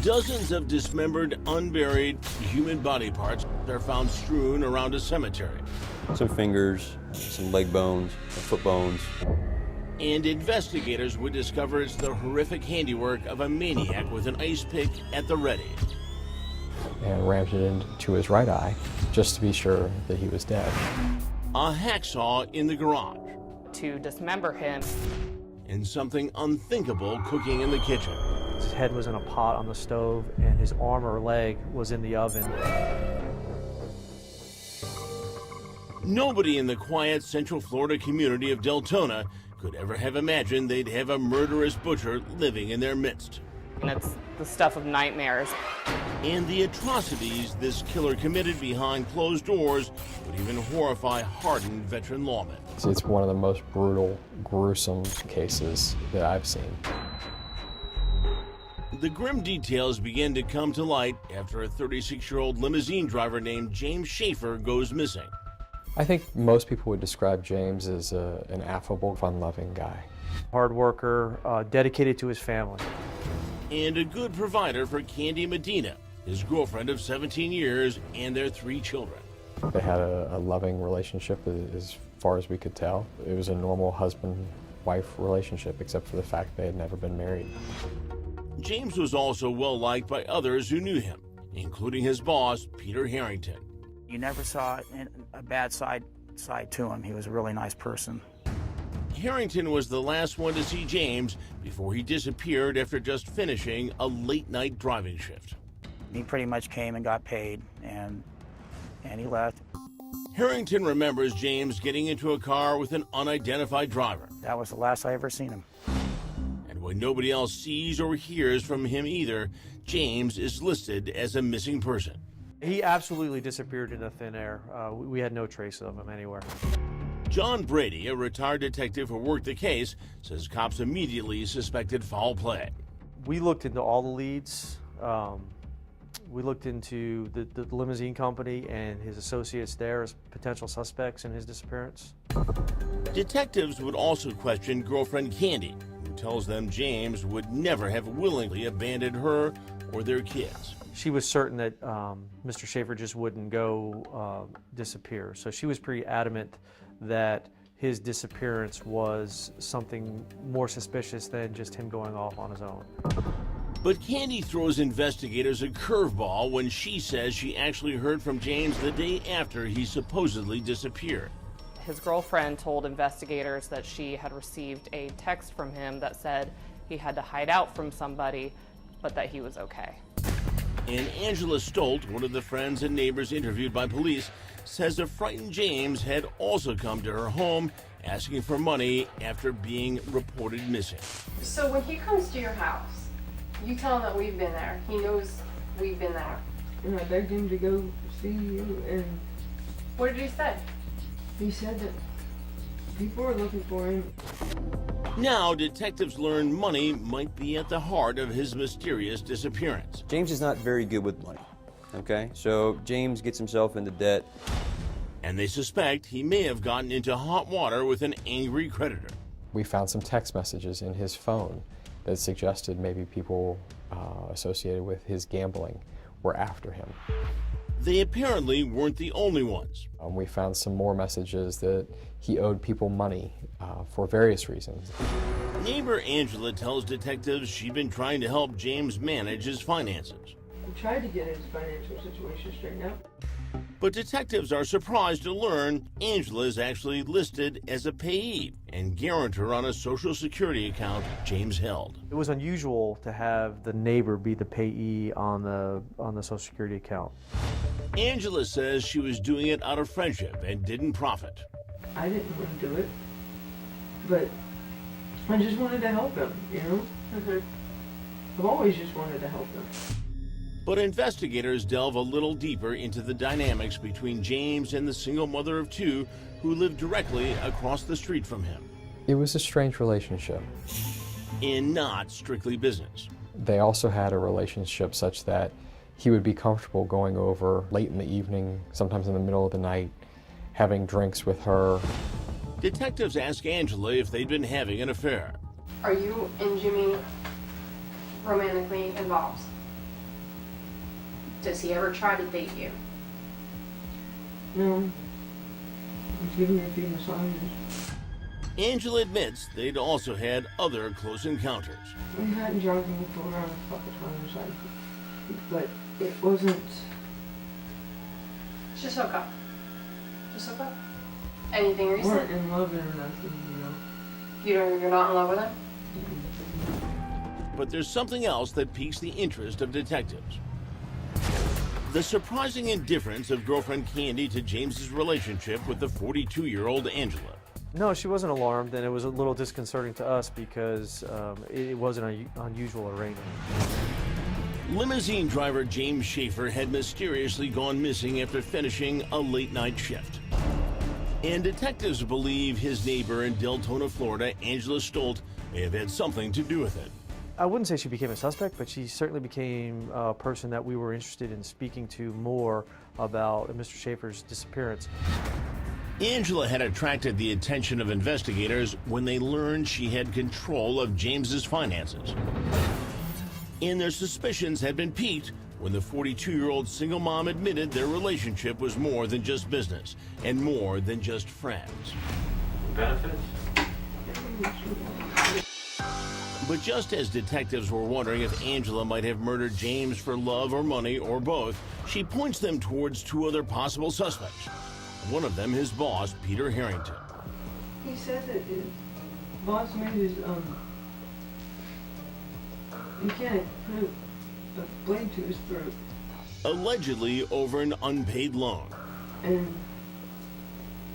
Dozens of dismembered, unburied human body parts are found strewn around a cemetery. Some fingers, some leg bones, some foot bones. And investigators would discover it's the horrific handiwork of a maniac with an ice pick at the ready. And rammed it into his right eye just to be sure that he was dead. A hacksaw in the garage. To dismember him. And something unthinkable cooking in the kitchen. His head was in a pot on the stove, and his arm or leg was in the oven. Nobody in the quiet Central Florida community of Deltona could ever have imagined they'd have a murderous butcher living in their midst. And it's the stuff of nightmares. And the atrocities this killer committed behind closed doors would even horrify hardened veteran lawmen. It's one of the most brutal, gruesome cases that I've seen. The grim details begin to come to light after a 36-year-old limousine driver named James Schaefer goes missing. I think most people would describe James as an affable, fun-loving guy. Hard worker, dedicated to his family. And a good provider for Candy Medina, his girlfriend of 17 years, and their 3 children. They had a loving relationship as far as we could tell. It was a normal husband-wife relationship, except for the fact they had never been married. James was also well-liked by others who knew him, including his boss, Peter Harrington. You never saw a bad side to him. He was a really nice person. Harrington was the last one to see James before he disappeared after just finishing a late-night driving shift. He pretty much came and got paid, and he left. Harrington remembers James getting into a car with an unidentified driver. That was the last I ever seen him. And when nobody else sees or hears from him either, James is listed as a missing person. He absolutely disappeared into thin air. We had no trace of him anywhere. John Brady, a retired detective who worked the case, says cops immediately suspected foul play. We looked into all the leads. We looked into the limousine company and his associates there as potential suspects in his disappearance. Detectives would also question girlfriend Candy, who tells them James would never have willingly abandoned her or their kids. She was certain that Mr. Schaefer just wouldn't go disappear. So she was pretty adamant that his disappearance was something more suspicious than just him going off on his own. But Candy throws investigators a curveball when she says she actually heard from James the day after he supposedly disappeared. His girlfriend told investigators that she had received a text from him that said he had to hide out from somebody, but that he was okay. And Angela Stolt, one of the friends and neighbors interviewed by police, says a frightened James had also come to her home asking for money after being reported missing. So when he comes to your house, you tell him that we've been there. He knows we've been there. And I begged him to go see you, and What did he say? he said that people are looking for him. Now, detectives learn money might be at the heart of his mysterious disappearance. James is not very good with money, okay? So James gets himself into debt. And they suspect he may have gotten into hot water with an angry creditor. We found some text messages in his phone that suggested maybe people associated with his gambling were after him. They apparently weren't the only ones. We found some more messages that he owed people money for various reasons. Neighbor Angela tells detectives she'd been trying to help James manage his finances. I tried to get his financial situation straightened out. But detectives are surprised to learn Angela is actually listed as a payee and guarantor on a Social Security account James held. It was unusual to have the neighbor be the payee on the Social Security account. Angela says she was doing it out of friendship and didn't profit. I didn't want to do it, but I just wanted to help him, you know? I've always just wanted to help him. But investigators delve a little deeper into the dynamics between James and the single mother of 2 who lived directly across the street from him. It was a strange relationship. And not strictly business. They also had a relationship such that he would be comfortable going over late in the evening, sometimes in the middle of the night, having drinks with her. Detectives ask Angela if they'd been having an affair. Are you and Jimmy romantically involved? Does he ever try to date you? No. He's giving me a few massages. Angela admits they'd also had other close encounters. We had jogging for around a couple times, but it wasn't. Just hook up. Just hook up. Anything We recent? weren't in love or nothing, You're not in love with him? But there's something else that piques the interest of detectives. The surprising indifference of girlfriend Candy to James's relationship with the 42-year-old Angela. No, she wasn't alarmed, and it was a little disconcerting to us because it was an unusual arrangement. Limousine driver James Schaefer had mysteriously gone missing after finishing a late-night shift. And detectives believe his neighbor in Deltona, Florida, Angela Stolt, may have had something to do with it. I wouldn't say she became a suspect, but she certainly became a person that we were interested in speaking to more about Mr. Schaefer's disappearance. Angela had attracted the attention of investigators when they learned she had control of James's finances. And their suspicions had been piqued when the 42-year-old single mom admitted their relationship was more than just business and more than just friends. Benefits? But just as detectives were wondering if Angela might have murdered James for love or money or both, she points them towards two other possible suspects. One of them, his boss, Peter Harrington. He said that his boss made his mechanic put a blade to his throat. Allegedly over an unpaid loan. And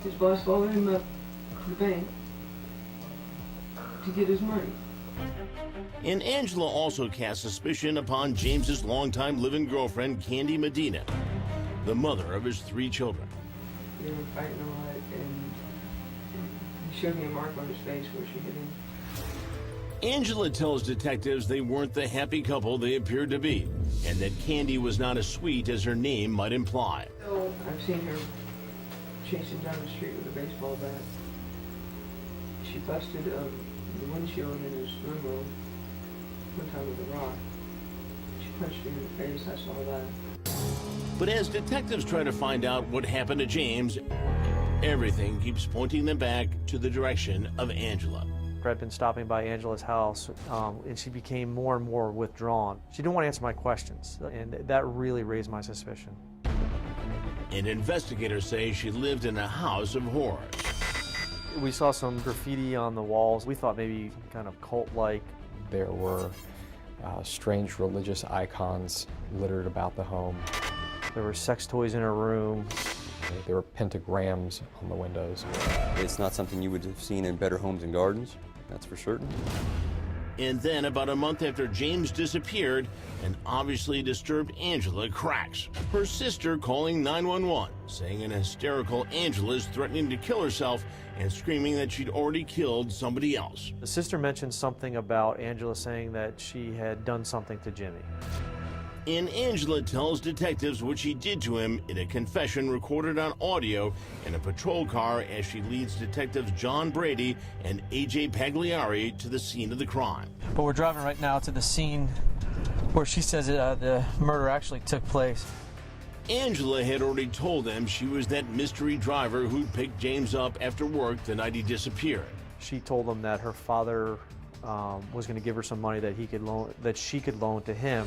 his boss followed him up to the bank to get his money. And Angela also cast suspicion upon James's longtime living girlfriend, Candy Medina, the mother of his 3 children. They were fighting a lot, and he showed me a mark on his face where she hit him. Angela tells detectives they weren't the happy couple they appeared to be, and that Candy was not as sweet as her name might imply. So I've seen her chasing down the street with a baseball bat. She busted the windshield in his limo one time with a rock. She punched him in the face, I saw that. But as detectives try to find out what happened to James, everything keeps pointing them back to the direction of Angela. I'd been stopping by Angela's house, and she became more and more withdrawn. She didn't want to answer my questions, and that really raised my suspicion. And investigators say she lived in a house of horrors. We saw some graffiti on the walls. We thought maybe kind of cult-like. There were strange religious icons littered about the home. There were sex toys in her room. There were pentagrams on the windows. It's not something you would have seen in Better Homes and Gardens, that's for certain. And then, about a month after James disappeared, an obviously disturbed Angela cracks. Her sister calling 911, saying an hysterical Angela is threatening to kill herself and screaming that she'd already killed somebody else. The sister mentioned something about Angela saying that she had done something to Jimmy. And Angela tells detectives what she did to him in a confession recorded on audio in a patrol car as she leads detectives John Brady and A.J. Pagliari to the scene of the crime. But we're driving right now to the scene where she says the murder actually took place. Angela had already told them she was that mystery driver who picked James up after work the night he disappeared. She told them that her father was going to give her some money that she could loan to him.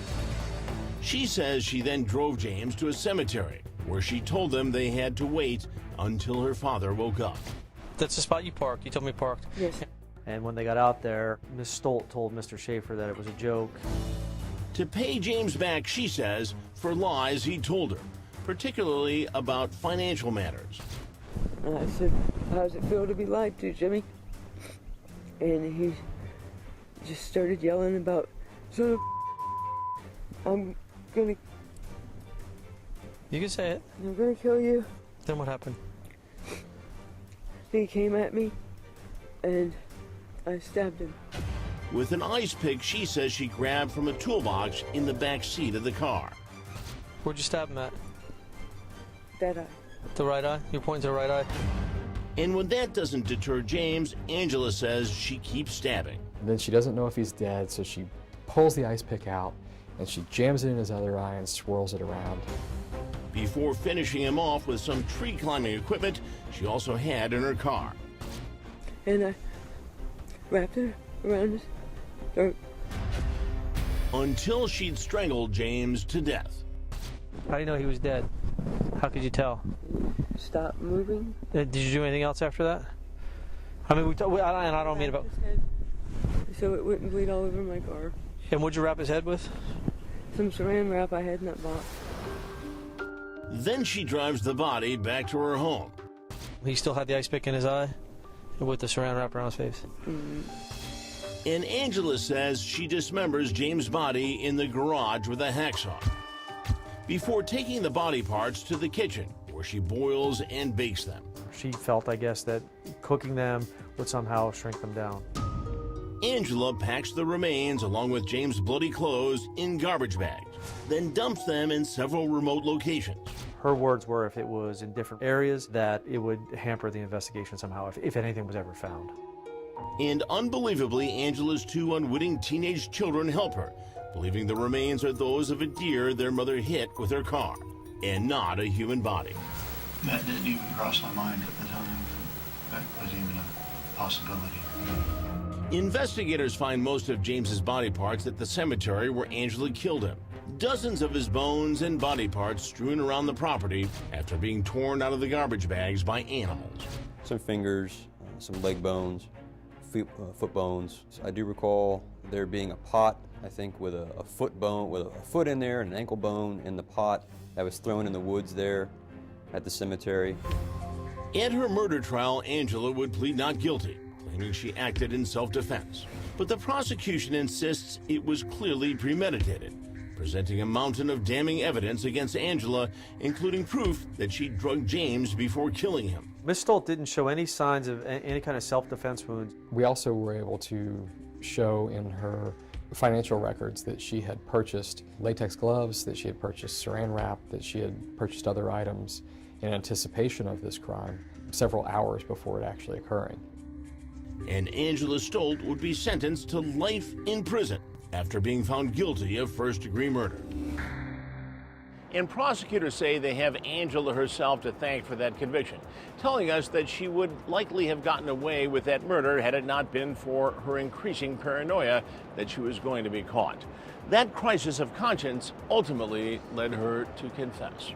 She says she then drove James to a cemetery where she told them they had to wait until her father woke up. That's the spot you parked. You told me parked. Yes. And when they got out there, Miss Stolt told Mr. Schaefer that it was a joke. To pay James back, she says, for lies he told her, particularly about financial matters. And I said, how does it feel to be lied to, Jimmy? And he just started yelling about, son of I'm gonna You can say it. I'm gonna kill you. Then what happened? He came at me, and I stabbed him. With an ice pick she says she grabbed from a toolbox in the back seat of the car. Where'd you stab him at? That eye. The right eye? You're pointing to the right eye? And when that doesn't deter James, Angela says she keeps stabbing. And then she doesn't know if he's dead, so she pulls the ice pick out and she jams it in his other eye and swirls it around. Before finishing him off with some tree climbing equipment she also had in her car. And I wrapped it around his throat. Until she'd strangled James to death. How do you know he was dead? How could you tell? Stop moving. Did you do anything else after that? I mean, and I don't mean about. So it wouldn't bleed all over my car. And what'd you wrap his head with? Some saran wrap I had in that box. Then she drives the body back to her home. He still had the ice pick in his eye with the saran wrap around his face. And Angela says she dismembers James' body in the garage with a hacksaw before taking the body parts to the kitchen, where she boils and bakes them. She felt, I guess, that cooking them would somehow shrink them down. Angela packs the remains along with James' bloody clothes in garbage bags, then dumps them in several remote locations. Her words were if it was in different areas, that it would hamper the investigation somehow if anything was ever found. And unbelievably, Angela's two unwitting teenage children help her, believing the remains are those of a deer their mother hit with her car, and not a human body. That didn't even cross my mind at the time. That was even a possibility. Investigators find most of James's body parts at the cemetery where Angela killed him. Dozens of his bones and body parts strewn around the property after being torn out of the garbage bags by animals. Some fingers, some leg bones, foot bones. I do recall there being a pot, I think, with a foot bone, with a foot in there and an ankle bone in the pot that was thrown in the woods there at the cemetery. At her murder trial, Angela would plead not guilty, claiming she acted in self-defense. But the prosecution insists it was clearly premeditated, presenting a mountain of damning evidence against Angela, including proof that she drugged James before killing him. Ms. Stolt didn't show any signs of any kind of self-defense wounds. We also were able to show in her financial records that she had purchased latex gloves, that she had purchased saran wrap, that she had purchased other items in anticipation of this crime several hours before it actually occurring. And Angela Stolt would be sentenced to life in prison after being found guilty of first-degree murder. And prosecutors say they have Angela herself to thank for that conviction, telling us that she would likely have gotten away with that murder had it not been for her increasing paranoia that she was going to be caught. That crisis of conscience ultimately led her to confess.